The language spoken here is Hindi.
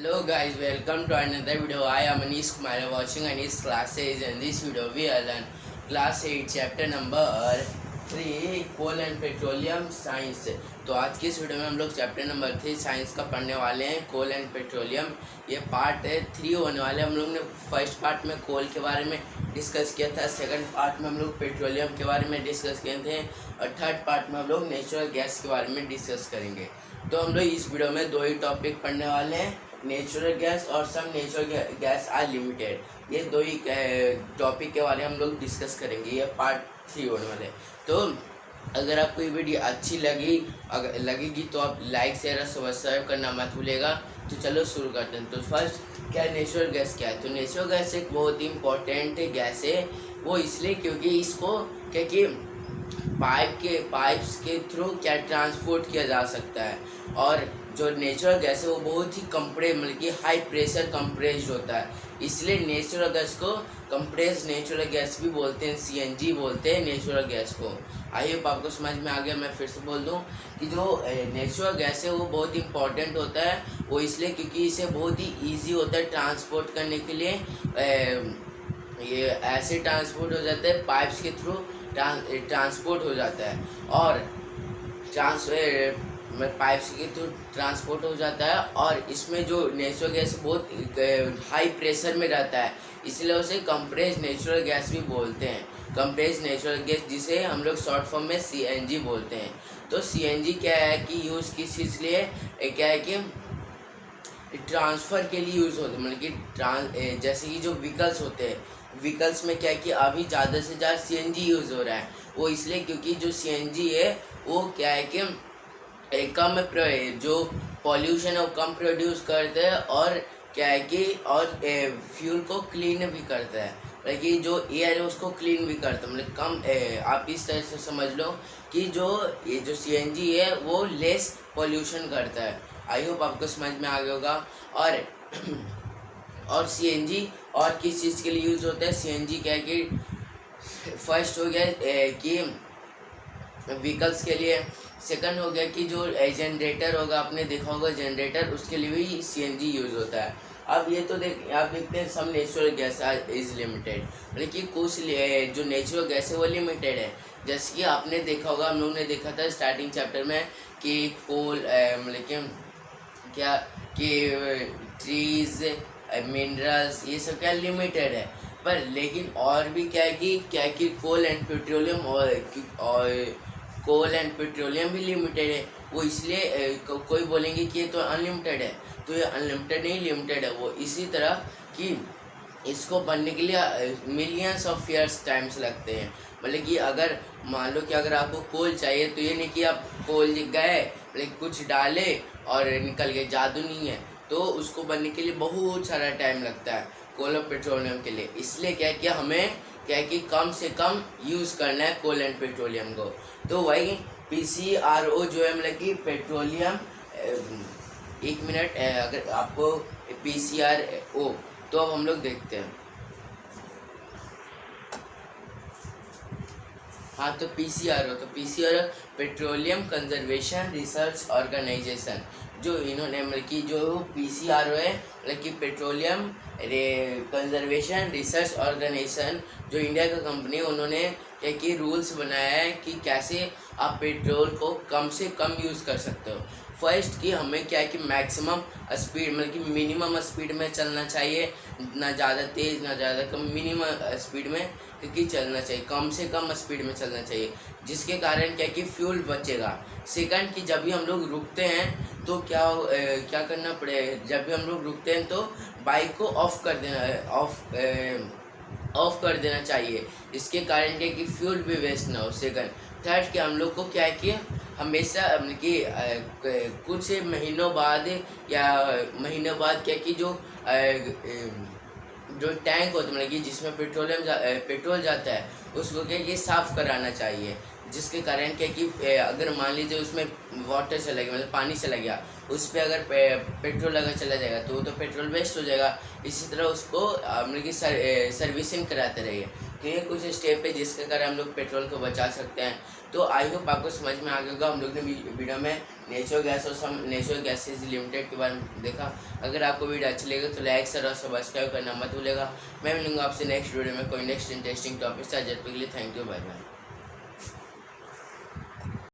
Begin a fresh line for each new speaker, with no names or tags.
Hello guys, welcome to another video. I am Anish Kumar watching Anish classes. In this video we will learn class 8 chapter number 3 coal and petroleum science. तो आज की इस वीडियो में हम लोग चैप्टर नंबर 3 साइंस का पढ़ने वाले हैं, कोल एंड पेट्रोलियम। ये पार्ट 3 होने वाले। हम लोग ने फर्स्ट पार्ट में कोल के बारे में डिस्कस किया था, सेकंड पार्ट में हम लोग पेट्रोलियम के बारे में डिस्कस किए थे और थर्ड पार्ट में हम लोग नेचुरल गैस के बारे में डिस्कस करेंगे। तो हम लोग इस वीडियो में दो ही टॉपिक पढ़ने वाले हैं, नेचुरल गैस और some natural gas are limited. ये दो ही टॉपिक के बारे में हम लोग डिस्कस करेंगे। ये पार्ट 3 होने वाले। तो अगर आपको ये वीडियो अच्छी लगेगी तो आप लाइक शेयर और सब्सक्राइब करना मत भूलिएगा। तो चलो शुरू करते हैं। तो फर्स्ट क्या नेचुरल गैस क्या है? तो नेचुरल गैस एक बहुत ही इम्पोर्टेंट गैस है। वो इसलिए क्योंकि इसको क्या कि पाइप्स के थ्रू क्या ट्रांसपोर्ट किया जा सकता है। और जो नेचुरल गैस है वो बहुत ही मतलब कि हाई प्रेशर कंप्रेस्ड होता है, इसलिए नेचुरल गैस को कंप्रेस्ड नेचुरल गैस भी बोलते हैं, सीएनजी बोलते हैं नेचुरल गैस को। आई होप आपको समझ में आ गया। मैं फिर से बोल दूं कि जो नेचुरल गैस है वो बहुत इंपॉर्टेंट होता है। वो इसलिए क्योंकि इसे बहुत ही ईजी होता है ट्रांसपोर्ट करने के लिए। ये ऐसे ट्रांसपोर्ट हो जाता है, पाइप्स के थ्रू ट्रांसपोर्ट हो जाता है और पाइप्स के थ्रू ट्रांसपोर्ट हो जाता है। और इसमें जो नेचुरल गैस बहुत हाई प्रेशर में रहता है, इसलिए उसे कंप्रेस्ड नेचुरल गैस भी बोलते हैं। कंप्रेस्ड नेचुरल गैस जिसे हम लोग शॉर्ट फॉर्म में सीएनजी बोलते हैं। तो सीएनजी क्या है कि यूज़ किस चीज़ के लिए क्या है कि ट्रांसफ़र के लिए यूज़ होते हैं। मतलब कि जैसे कि जो व्हीकल्स होते हैं, व्हीकल्स में क्या है कि अभी ज़्यादा से ज़्यादा सीएनजी यूज़ हो रहा है। वो इसलिए क्योंकि जो सीएनजी है वो क्या है कि कम जो पॉल्यूशन है वो कम प्रोड्यूस करता है और क्या है कि और फ्यूल को क्लीन भी करता है। मतलब कि जो एयर है उसको क्लीन भी करता है। मतलब कम आप इस तरह से समझ लो कि ये जो सीएनजी है वो लेस पॉल्यूशन करता है। आई होप आपको समझ में आ गया होगा। और सीएनजी और किस चीज़ के लिए यूज़ होता है? सीएनजी क्या है कि फर्स्ट हो गया कि व्हीकल्स के लिए, सेकंड हो गया कि जो जनरेटर होगा, आपने देखा होगा जनरेटर, उसके लिए भी सीएनजी यूज़ होता है। अब ये तो आप देखते हैं some natural gas is limited, मतलब कि कुछ जो नेचुरल गैस है वो लिमिटेड है। जैसे कि आपने देखा होगा, हम लोग ने देखा था स्टार्टिंग चैप्टर में कि कोल मतलब कि क्या कि ट्रीज़ मिनरल्स ये सब क्या लिमिटेड है। पर लेकिन और भी क्या है कि कोल एंड पेट्रोलियम भी लिमिटेड है। वो इसलिए कोई बोलेंगे कि ये तो अनलिमिटेड है, तो ये अनलिमिटेड नहीं, लिमिटेड है। वो इसी तरह कि इसको बनने के लिए मिलियंस ऑफ ईयर्स टाइम्स लगते हैं। मतलब कि अगर मान लो कि अगर आपको कोल चाहिए तो ये नहीं कि आप कोल गए मतलब कुछ डाले और निकल गए, जादू नहीं है। तो उसको बनने के लिए बहुत सारा टाइम लगता है कोल और पेट्रोलियम के लिए। इसलिए क्या है कि हमें क्या है कि कम से कम यूज़ करना है कोल एंड पेट्रोलियम को। तो वही PCRO जो है मतलब कि पेट्रोलियम, एक मिनट, अगर आपको PCRO तो अब हम लोग देखते हैं। हाँ, तो PCRO petroleum conservation research organisation. जो इन्होंने मतलब कि जो PCRO है मतलब कि पेट्रोलियम कंजर्वेशन रिसर्च ऑर्गेनाइजेशन, जो इंडिया का कंपनी है, उन्होंने क्या कि रूल्स बनाया है कि कैसे आप पेट्रोल को कम से कम यूज़ कर सकते हो। फर्स्ट कि हमें क्या है कि मैक्सिमम स्पीड मतलब कि मिनिमम स्पीड में चलना चाहिए, ना ज़्यादा तेज़ ना ज़्यादा कम, मिनिमम स्पीड में क्योंकि चलना चाहिए, कम से कम स्पीड में चलना चाहिए, जिसके कारण क्या कि फ्यूल बचेगा। सेकंड कि जब भी हम लोग रुकते हैं तो क्या करना पड़े, जब भी हम लोग रुकते हैं तो बाइक को ऑफ कर देना चाहिए, इसके कारण क्या कि फ्यूल भी वेस्ट ना हो। सेकंड थर्ड कि हम लोग को क्या है कि हमेशा मतलब कि कुछ महीनों बाद क्या कि जो टैंक होता है मतलब कि जिसमें पेट्रोल जाता है उसको क्या कि साफ़ कराना चाहिए, जिसके कारण क्या कि अगर मान लीजिए उसमें वाटर चला गया मतलब पानी चला गया, उस पर अगर पेट्रोल अगर चला जाएगा तो वो तो पेट्रोल वेस्ट हो जाएगा। इसी तरह उसको मतलब कि सर्विसिंग कराते रहिए। तो ये कुछ स्टेप है जिसके कारण हम लोग पेट्रोल को बचा सकते हैं। तो आई होप आपको समझ में आ गया होगा। हम लोग ने वीडियो में नेचुरल गैसेज लिमिटेड के बारे में देखा। अगर आपको वीडियो अच्छी लगे तो लाइक शेयर और सब्सक्राइब करना मत भूलेगा। मैं मिलूंगा आपसे नेक्स्ट वीडियो में कोई नेक्स्ट इंटरेस्टिंग टॉपिक से। जब तक के लिए थैंक यू, बाय बाय।